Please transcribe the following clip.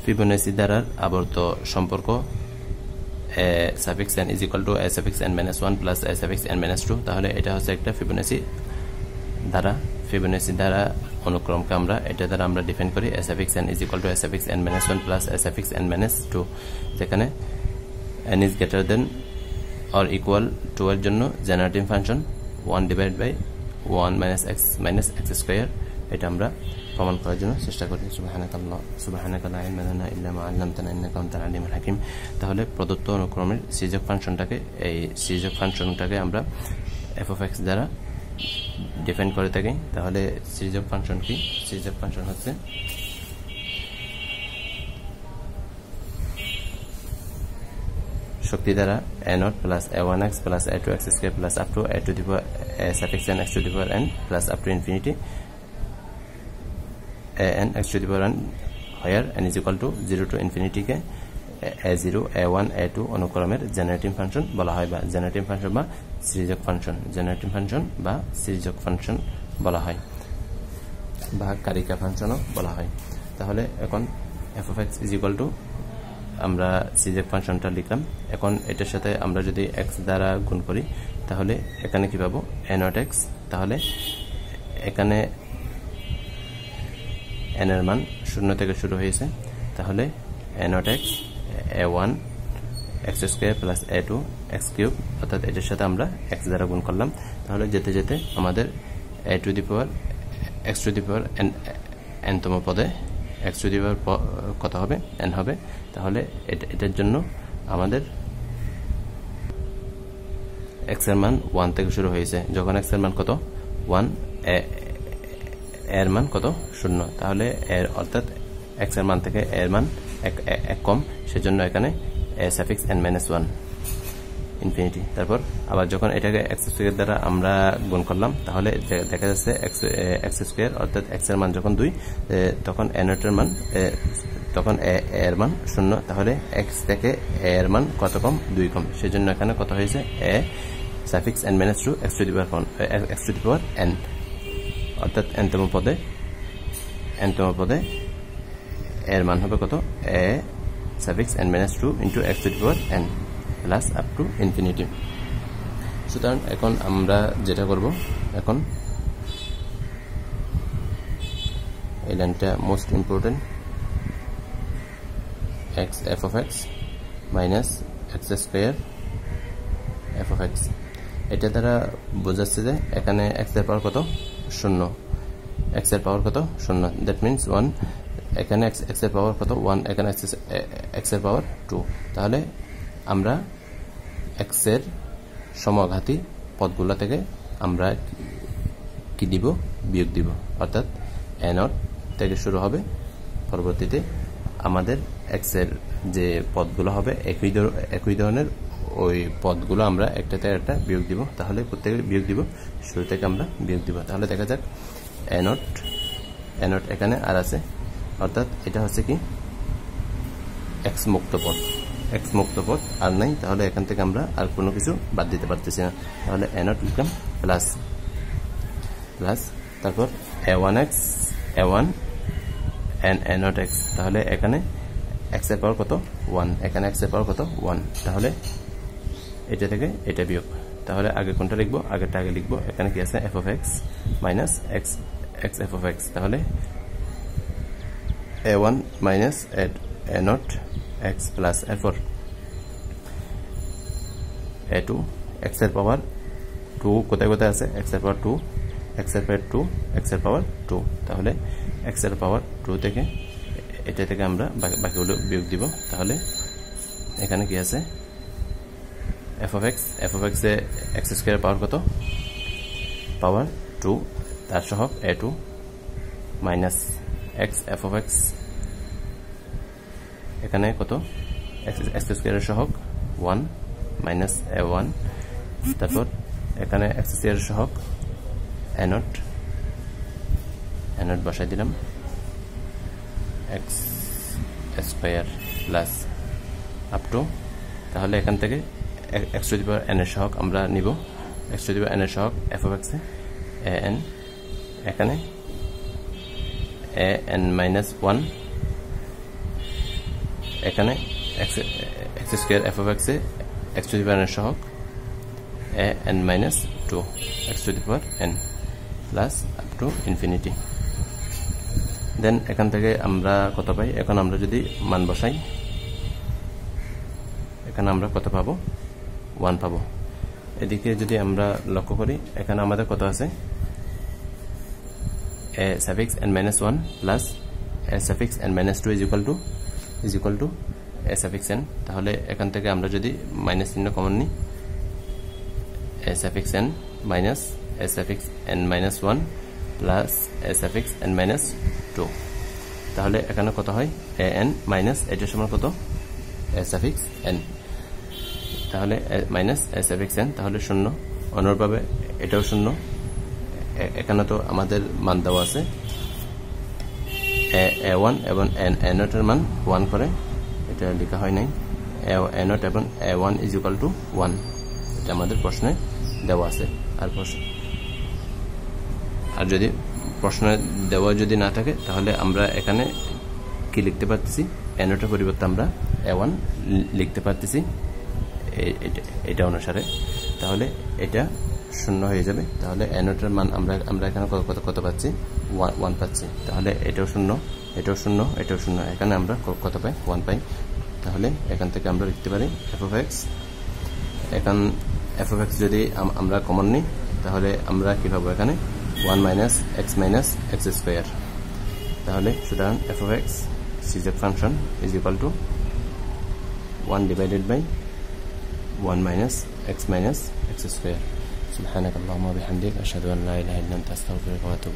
Fibonacci দ্বারার আবর্ত সম্পর্ক a suffix n is equal to a suffix n minus 1 plus a suffix n minus 2 তাহলে এটা হচ্ছে একটা Fibonacci দ্বারা অনুক্রমকে আমরা এটা দ্বারা আমরা ডিফাইন করি a suffix n is equal to a suffix n minus 1 plus a suffix n minus 2 যেখানে n is greater than or equal to এর জন্য generating function 1 divided by 1 minus x square এটা আমরা প্রমাণ করার জন্য চেষ্টা করি সুবহানাকা লা ইলমা লানা ইল্লা মা আল্লামতানা ইন্নাকা আনতাল আলিমুল হাকিম তাহলে প্রদত্ত অনুক্রমের সিজক ফাংশনটাকে আমরা f of x দ্বারা ডিফাইন করে থাকি তাহলে সিজক ফাংশন কি সিজক ফাংশন হচ্ছে শক্তি দ্বারা a0 plus a1x plus a2x square plus up to a to the power a suffix n x to the power n plus up to infinity an x to the power n where n is equal to 0 to infinity ke a0 a1 a2 অনুক্রমের generating function বলা হয় বা generating function বা সিরিজক function বলা হয় বা Carica ফাংশনও বলা হয় তাহলে এখন f of x is equal to আমরা সিরিজক ফাংশনটা লিখলাম এখন এটার সাথে আমরা যদি x দ্বারা গুণ করি তাহলে এখানে কি পাবো a0x তাহলে এখানে n এর মান 0 থেকে শুরু হয়েছে তাহলে a0x a1 x square plus a2 x cube অর্থাৎ এটার সাথে আমরা x দ্বারা গুণ করলাম তাহলে যেতে যেতে আমাদের a to the power x to the power n তম পদে x to the power কত হবে n হবে তাহলে এটার জন্য আমাদের x এর মান 1 থেকে শুরু হয়েছে যখন x এর মান কত 1 এর মান কত 0 তাহলে এর অর্থাৎ x এর মান থেকে এর মান এক কম সেজন্য এখানে a suffix n minus 1 infinity তারপর আবার যখন এটাকে x স্কয়ার দ্বারা আমরা গুণ করলাম তাহলে দেখা যাচ্ছে x স্কয়ার অর্থাৎ x এর মান যখন 2 তখন n এর মান তখন a এর মান 0 তাহলে x থেকে a এর মান কত কম 2 কম সেজন্য এখানে কত হয়েছে a suffix n minus 2 x to the power n অর্থাৎ n তম পদে এর মান হবে কত a suffix n minus 2 into x to the power n plus up to infinity সুতরাং এখন আমরা যেটা করব এখন এই লাইনটা most important x f of x minus x square f of x এটা দ্বারা বোঝাচ্ছে যে এখানে x এর পাওয়ার কত 0 x এর পাওয়ার কত 0 দ্যাট মিন্স 1 এখানে x এর পাওয়ার কত 1 এখানে x এর পাওয়ার 2 তাহলে আমরা x এর সমঘাতী পদগুলো থেকে আমরা কি দিব বিয়োগ দিব অর্থাৎ a0 থেকে শুরু হবে পরবর্তীতে আমাদের x এর যে পদগুলো হবে একই ধরনের ওই পদগুলো আমরা একটাতে একটা বিয়োগ দিব তাহলে প্রত্যেকটা বিয়োগ দিব শুরু থেকে আমরা বিয়োগ দিব তাহলে দেখা যাক a0 এখানে আর আছে অর্থাৎ এটা হচ্ছে কি x মুক্ত পদ আর নাই তাহলে এখান থেকে আমরা আর কোনো কিছু বাদ দিতে পারতেছি না তাহলে a0 লিখলাম প্লাস তারপর a1x a1 and a0x তাহলে এখানে x এর পাওয়ার কত 1 এখানে x এর পাওয়ার কত 1 তাহলে এটা থেকে এটা বিয়োগ তাহলে আগে কোনটা লিখব আগেরটা আগে লিখব এখানে কি আছে f of x minus x f of x তাহলে a1 minus a0 x plus a4 a2 x এর পাওয়ার 2 কোথায় আছে x এর পাওয়ার 2 x এর পাওয়ার 2 x এর পাওয়ার 2 তাহলে x এর পাওয়ার 2 থেকে এটা থেকে আমরা বাকিগুলো বিয়োগ দিব তাহলে এখানে কি আছে f of x এ x স্কয়ার পাওয়ার কত পাওয়ার 2 তার সহগ a2 minus x f of x এখানে কত x স্কয়ারের সহগ 1 মাইনাস a1 তারপর এখানে x স্কয়ারের সহগ a0 বসাই দিলাম x square plus up to তাহলে এখান থেকে x to the power n এর সহগ আমরা নিব x to the power n এর সহগ f of x A an এখানে an minus 1 এখানে x square f of x এ x to the power n সহগ a n minus 2 x to the power n plus up to infinity. দেন এখান থেকে আমরা কত পাই? এখন আমরা যদি মান বসাই, এখানে আমরা কত পাবো? 1 পাবো। এদিকে যদি আমরা লক্ষ্য করি, এখানে আমাদের কত আছে? a suffix n minus 1 plus a suffix n minus 2 is equal to a suffix n। তাহলে এখান থেকে আমরা যদি মাইনাস চিহ্ন কমন নিই, a suffix n minus a suffix n minus 1 plus a suffix n minus 2, তাহলে এখানে কত হয়? a n minus এটা সমান কত? a suffix n, তাহলে মাইনাস a suffix n, তাহলে শূন্য। অনুরূপভাবে এটাও শূন্য। এখানে তো আমাদের মান দেওয়া আছে a1 এবং a0 এর মান 1 করে, এটা লেখা হয় নাই। a0 এবং a1 is equal to 1, এটা আমাদের প্রশ্নে দেওয়া আছে। আর যদি প্রশ্নে দেওয়া যদি না থাকে, তাহলে আমরা এখানে কি লিখতে পারতেছি? a0 এর পরিবর্তে আমরা a1 লিখতে পারতেছি এটা অনুসারে। তাহলে এটা শূন্য হয়ে যাবে। তাহলে a0 এর মান আমরা এখানে কত পাচ্ছি? 1 পাচ্ছি। তাহলে এটাও শূন্য, এটাও শূন্য, এটাও শূন্য, এখানে আমরা কত পাই? 1 পাই। তাহলে এখান থেকে আমরা লিখতে পারি f of x। এখন f of x যদি আমরা কমন নিই, তাহলে আমরা কি পাবো? এখানে 1 minus x square। তাহলে সুতরাং f of x cz function is equal to 1 divided by 1 minus x square. سبحانك اللهم وبحمدك أشهد أن لا إله إلا أنت أستغفرك وأتوب إليك.